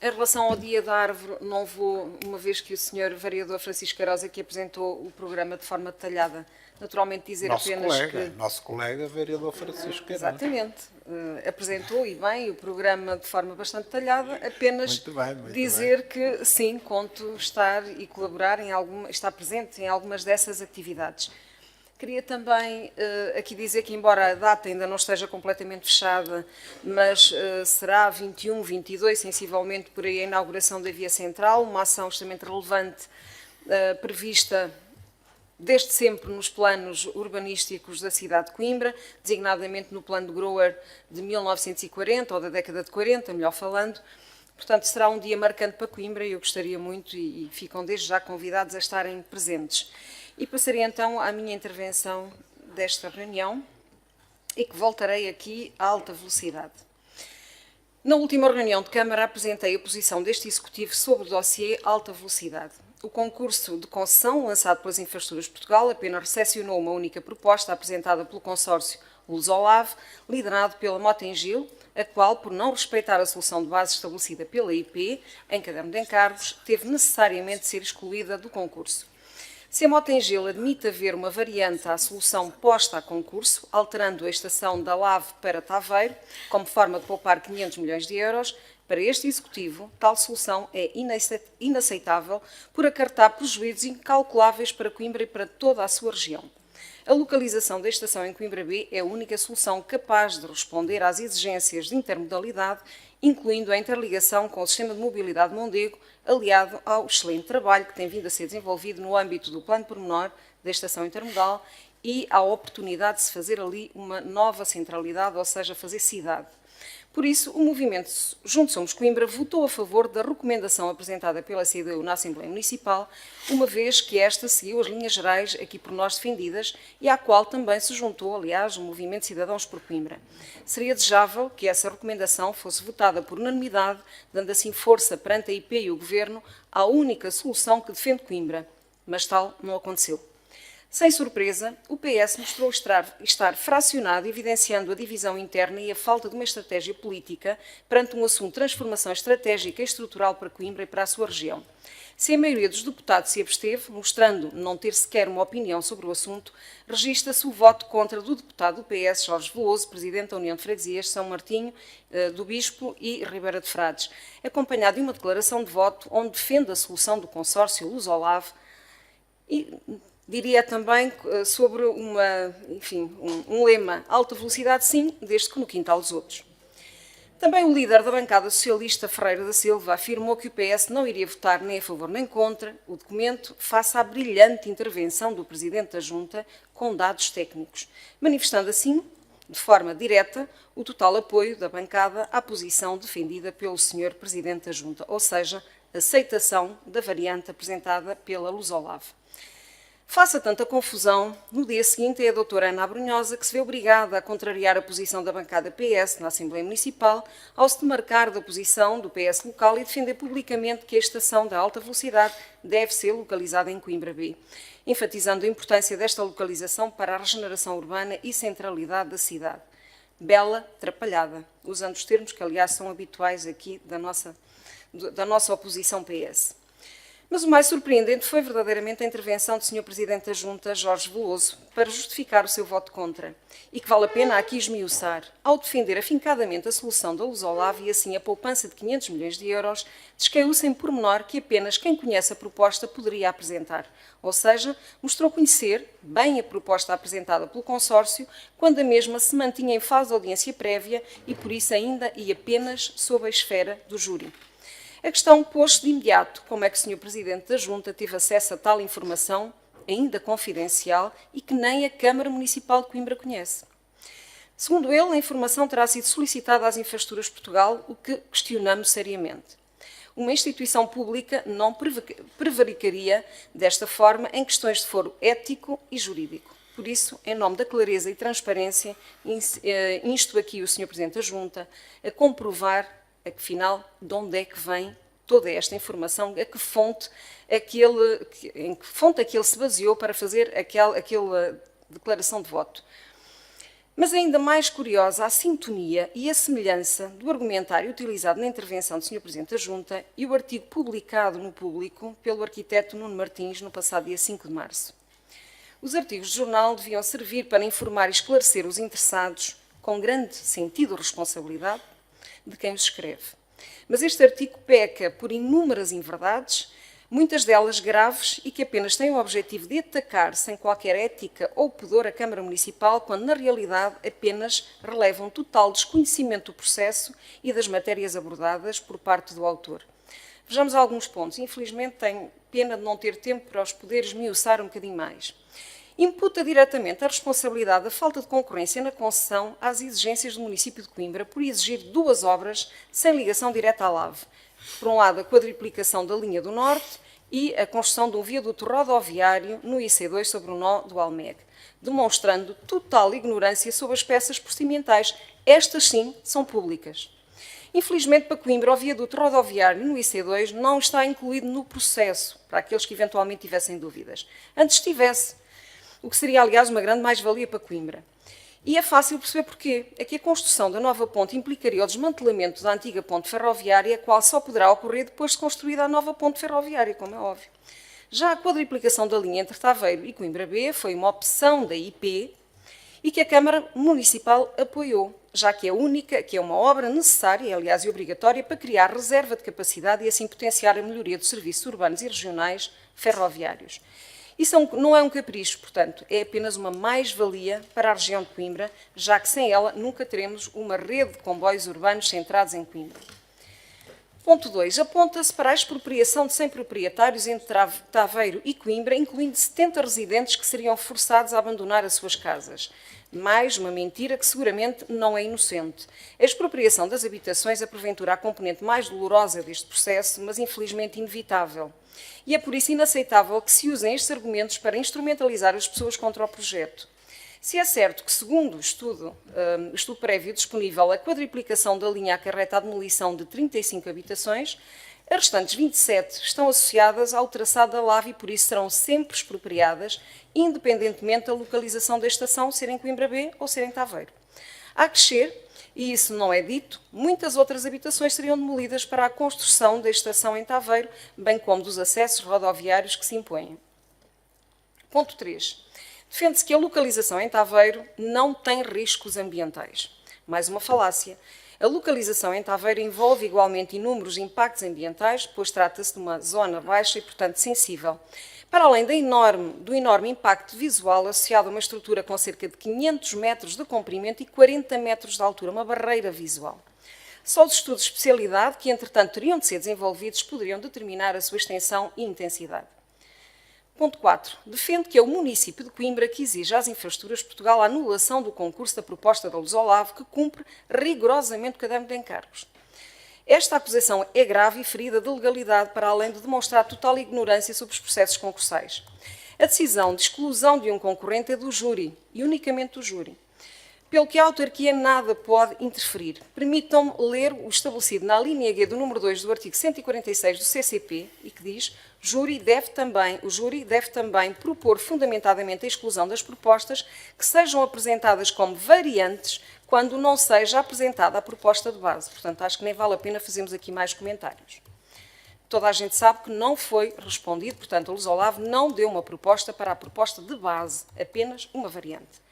Em relação ao Dia da Árvore, não vou, uma vez que o Sr. Vereador Francisco Queiroz aqui apresentou o programa de forma detalhada, naturalmente dizer apenas que... Nosso colega, vereador Francisco Queiroz. Exatamente. Apresentou, e bem, o programa de forma bastante detalhada, apenas Muito dizer bem. que, sim, conto estar e colaborar estar presente em algumas dessas atividades. Queria também aqui dizer que, embora a data ainda não esteja completamente fechada, mas será 21, 22, sensivelmente por aí, a inauguração da Via Central, uma ação extremamente relevante prevista desde sempre nos planos urbanísticos da cidade de Coimbra, designadamente no plano de Grower de 1940, ou da década de 40, melhor falando. Portanto, será um dia marcante para Coimbra e eu gostaria muito, e ficam desde já convidados a estarem presentes. E passarei então à minha intervenção desta reunião e que voltarei aqui à alta velocidade. Na última reunião de Câmara apresentei a posição deste Executivo sobre o dossiê alta velocidade. O concurso de concessão lançado pelas Infraestruturas de Portugal apenas recepcionou uma única proposta apresentada pelo consórcio Lusolave, liderado pela Motengil, a qual, por não respeitar a solução de base estabelecida pela IP, em caderno de encargos, teve necessariamente de ser excluída do concurso. Se a Motengil admite haver uma variante à solução posta a concurso, alterando a estação da Lave para Taveiro, como forma de poupar 500 milhões de euros, para este Executivo, tal solução é inaceitável por acarretar prejuízos incalculáveis para Coimbra e para toda a sua região. A localização da estação em Coimbra B é a única solução capaz de responder às exigências de intermodalidade, incluindo a interligação com o sistema de mobilidade Mondego, aliado ao excelente trabalho que tem vindo a ser desenvolvido no âmbito do plano pormenor da estação intermodal e à oportunidade de se fazer ali uma nova centralidade, ou seja, fazer cidade. Por isso, o movimento Juntos Somos Coimbra votou a favor da recomendação apresentada pela CDU na Assembleia Municipal, uma vez que esta seguiu as linhas gerais aqui por nós defendidas e à qual também se juntou, aliás, o movimento Cidadãos por Coimbra. Seria desejável que essa recomendação fosse votada por unanimidade, dando assim força perante a IP e o Governo à única solução que defende Coimbra, mas tal não aconteceu. Sem surpresa, o PS mostrou estar fracionado, evidenciando a divisão interna e a falta de uma estratégia política perante um assunto de transformação estratégica e estrutural para Coimbra e para a sua região. Se a maioria dos deputados se absteve, mostrando não ter sequer uma opinião sobre o assunto, registra-se o voto contra do deputado do PS, Jorge Veloso, presidente da União de Freguesias, São Martinho, do Bispo e Ribeira de Frades, acompanhado de uma declaração de voto onde defende a solução do consórcio Lusolave e diria também sobre um lema, alta velocidade sim, desde que no quintal dos outros. Também o líder da bancada socialista, Ferreira da Silva, afirmou que o PS não iria votar nem a favor nem contra o documento face à brilhante intervenção do Presidente da Junta com dados técnicos, manifestando assim, de forma direta, o total apoio da bancada à posição defendida pelo Sr. Presidente da Junta, ou seja, aceitação da variante apresentada pela Lusolave. Face a tanta confusão, no dia seguinte é a doutora Ana Abrunhosa que se vê obrigada a contrariar a posição da bancada PS na Assembleia Municipal ao se demarcar da posição do PS local e defender publicamente que a estação da alta velocidade deve ser localizada em Coimbra B, enfatizando a importância desta localização para a regeneração urbana e centralidade da cidade. Bela atrapalhada, usando os termos que, aliás, são habituais aqui da nossa oposição PS. Mas o mais surpreendente foi verdadeiramente a intervenção do Sr. Presidente da Junta, Jorge Veloso, para justificar o seu voto contra, e que vale a pena aqui esmiuçar, ao defender afincadamente a solução da Lusolave e assim a poupança de 500 milhões de euros, descaiu-se em pormenor que apenas quem conhece a proposta poderia apresentar, ou seja, mostrou conhecer bem a proposta apresentada pelo consórcio, quando a mesma se mantinha em fase de audiência prévia e por isso ainda e apenas sob a esfera do júri. A questão pôs-se de imediato como é que o Sr. Presidente da Junta teve acesso a tal informação, ainda confidencial, e que nem a Câmara Municipal de Coimbra conhece. Segundo ele, a informação terá sido solicitada às Infraestruturas de Portugal, o que questionamos seriamente. Uma instituição pública não prevaricaria desta forma em questões de foro ético e jurídico. Por isso, em nome da clareza e transparência, insto aqui o Sr. Presidente da Junta a comprovar afinal, de onde é que vem toda esta informação, em que fonte é que ele se baseou para fazer aquela declaração de voto. Mas é ainda mais curiosa a sintonia e a semelhança do argumentário utilizado na intervenção do Sr. Presidente da Junta e o artigo publicado no Público pelo arquiteto Nuno Martins no passado dia 5 de março. Os artigos do jornal deviam servir para informar e esclarecer os interessados, com grande sentido de responsabilidade, de quem os escreve. Mas este artigo peca por inúmeras inverdades, muitas delas graves e que apenas têm o objetivo de atacar sem qualquer ética ou pudor a Câmara Municipal, quando na realidade apenas relevam total desconhecimento do processo e das matérias abordadas por parte do autor. Vejamos alguns pontos. Infelizmente tenho pena de não ter tempo para os poder esmiuçar um bocadinho mais. Imputa diretamente a responsabilidade da falta de concorrência na concessão às exigências do município de Coimbra por exigir 2 obras sem ligação direta à LAV. Por um lado, a quadriplicação da linha do Norte e a construção de um viaduto rodoviário no IC2 sobre o nó do Almeg, demonstrando total ignorância sobre as peças procedimentais. Estas, sim, são públicas. Infelizmente, para Coimbra, o viaduto rodoviário no IC2 não está incluído no processo, para aqueles que eventualmente tivessem dúvidas. Antes estivesse, o que seria, aliás, uma grande mais-valia para Coimbra. E é fácil perceber porquê. É que a construção da nova ponte implicaria o desmantelamento da antiga ponte ferroviária, a qual só poderá ocorrer depois de construída a nova ponte ferroviária, como é óbvio. Já a quadriplicação da linha entre Taveiro e Coimbra B foi uma opção da IP e que a Câmara Municipal apoiou, já que é única, que é uma obra necessária, aliás, e obrigatória, para criar reserva de capacidade e assim potenciar a melhoria dos serviços urbanos e regionais ferroviários. Isso não é um capricho, portanto, é apenas uma mais-valia para a região de Coimbra, já que sem ela nunca teremos uma rede de comboios urbanos centrados em Coimbra. Ponto 2. Aponta-se para a expropriação de 100 proprietários entre Taveiro e Coimbra, incluindo 70 residentes que seriam forçados a abandonar as suas casas. Mais uma mentira que seguramente não é inocente. A expropriação das habitações é porventura a componente mais dolorosa deste processo, mas infelizmente inevitável. E é por isso inaceitável que se usem estes argumentos para instrumentalizar as pessoas contra o projeto. Se é certo que, segundo o estudo prévio disponível, a quadriplicação da linha acarreta a demolição de 35 habitações, as restantes 27 estão associadas ao traçado da LAV e, por isso, serão sempre expropriadas, independentemente da localização da estação, ser em Coimbra B ou ser em Taveiro. A crescer, e isso não é dito, muitas outras habitações seriam demolidas para a construção da estação em Taveiro, bem como dos acessos rodoviários que se impõem. Ponto 3. Defende-se que a localização em Taveiro não tem riscos ambientais. Mais uma falácia. A localização em Taveiro envolve igualmente inúmeros impactos ambientais, pois trata-se de uma zona baixa e, portanto, sensível. Para além do enorme impacto visual associado a uma estrutura com cerca de 500 metros de comprimento e 40 metros de altura, uma barreira visual. Só os estudos de especialidade, que entretanto teriam de ser desenvolvidos, poderiam determinar a sua extensão e intensidade. Ponto 4. Defende que é o município de Coimbra que exige às Infraestruturas de Portugal a anulação do concurso da proposta da Lusolave, que cumpre rigorosamente o caderno de encargos. Esta acusação é grave e ferida de legalidade, para além de demonstrar total ignorância sobre os processos concursais. A decisão de exclusão de um concorrente é do júri, e unicamente do júri, pelo que a autarquia nada pode interferir. Permitam-me ler o estabelecido na linha G do número 2 do artigo 146 do CCP, e que diz: o júri deve também propor fundamentadamente a exclusão das propostas que sejam apresentadas como variantes quando não seja apresentada a proposta de base. Portanto, acho que nem vale a pena fazermos aqui mais comentários. Toda a gente sabe que não foi respondido, portanto, a Lusolave não deu uma proposta para a proposta de base, apenas uma variante.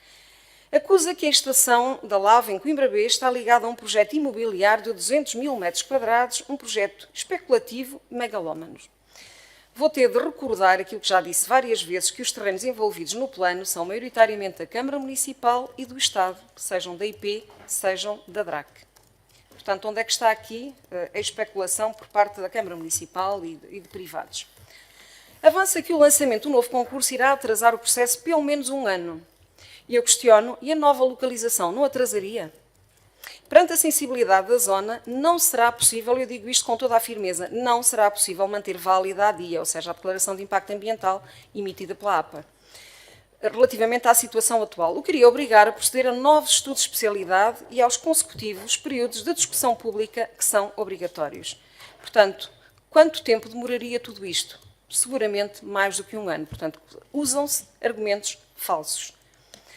Acusa que a estação da LAV em Coimbra B está ligada a um projeto imobiliário de 200 mil metros quadrados, um projeto especulativo e megalómano. Vou ter de recordar aquilo que já disse várias vezes, que os terrenos envolvidos no plano são maioritariamente da Câmara Municipal e do Estado, sejam da IP, sejam da DRAC. Portanto, onde é que está aqui a especulação por parte da Câmara Municipal e de privados? Avança que o lançamento do novo concurso irá atrasar o processo pelo menos um ano. E eu questiono, e a nova localização não atrasaria? Perante a sensibilidade da zona, não será possível, eu digo isto com toda a firmeza, não será possível manter válida a DIA, ou seja, a Declaração de Impacto Ambiental emitida pela APA, relativamente à situação atual. O que iria obrigar a proceder a novos estudos de especialidade e aos consecutivos períodos de discussão pública que são obrigatórios. Portanto, quanto tempo demoraria tudo isto? Seguramente mais do que um ano. Portanto, usam-se argumentos falsos.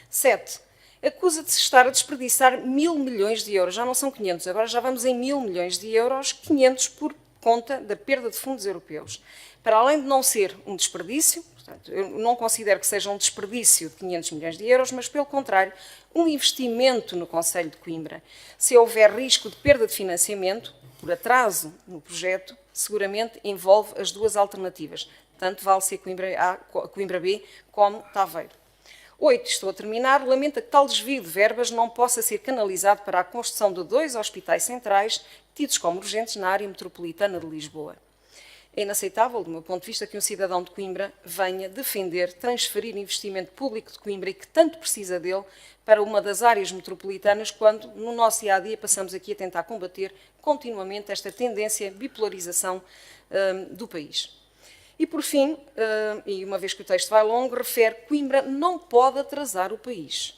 7. acusa de se estar a desperdiçar 1.000 milhões de euros. Já não são 500, agora já vamos em 1.000 milhões de euros, 500 por conta da perda de fundos europeus. Para além de não ser um desperdício, portanto, eu não considero que seja um desperdício de 500 milhões de euros, mas, pelo contrário, um investimento no Concelho de Coimbra. Se houver risco de perda de financiamento, por atraso no projeto, seguramente envolve as duas alternativas. Tanto vale ser Coimbra B como Taveiro. 8. Estou a terminar. Lamenta que tal desvio de verbas não possa ser canalizado para a construção de 2 hospitais centrais tidos como urgentes na área metropolitana de Lisboa. É inaceitável, do meu ponto de vista, que um cidadão de Coimbra venha defender, transferir investimento público de Coimbra e que tanto precisa dele para uma das áreas metropolitanas, quando no nosso dia-a-dia passamos aqui a tentar combater continuamente esta tendência de bipolarização do país. E, por fim, e uma vez que o texto vai longo, refere que Coimbra não pode atrasar o país.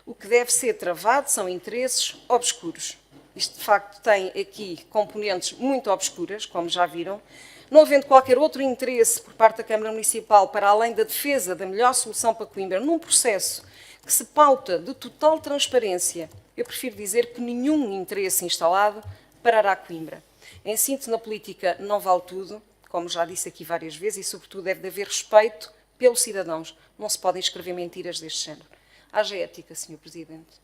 O que deve ser travado são interesses obscuros. Isto, de facto, tem aqui componentes muito obscuras, como já viram. Não havendo qualquer outro interesse por parte da Câmara Municipal para além da defesa da melhor solução para Coimbra, num processo que se pauta de total transparência, eu prefiro dizer que nenhum interesse instalado parará Coimbra. Em síntese, na política não vale tudo, como já disse aqui várias vezes, e sobretudo deve haver respeito pelos cidadãos. Não se podem escrever mentiras deste género. Haja ética, Sr. Presidente.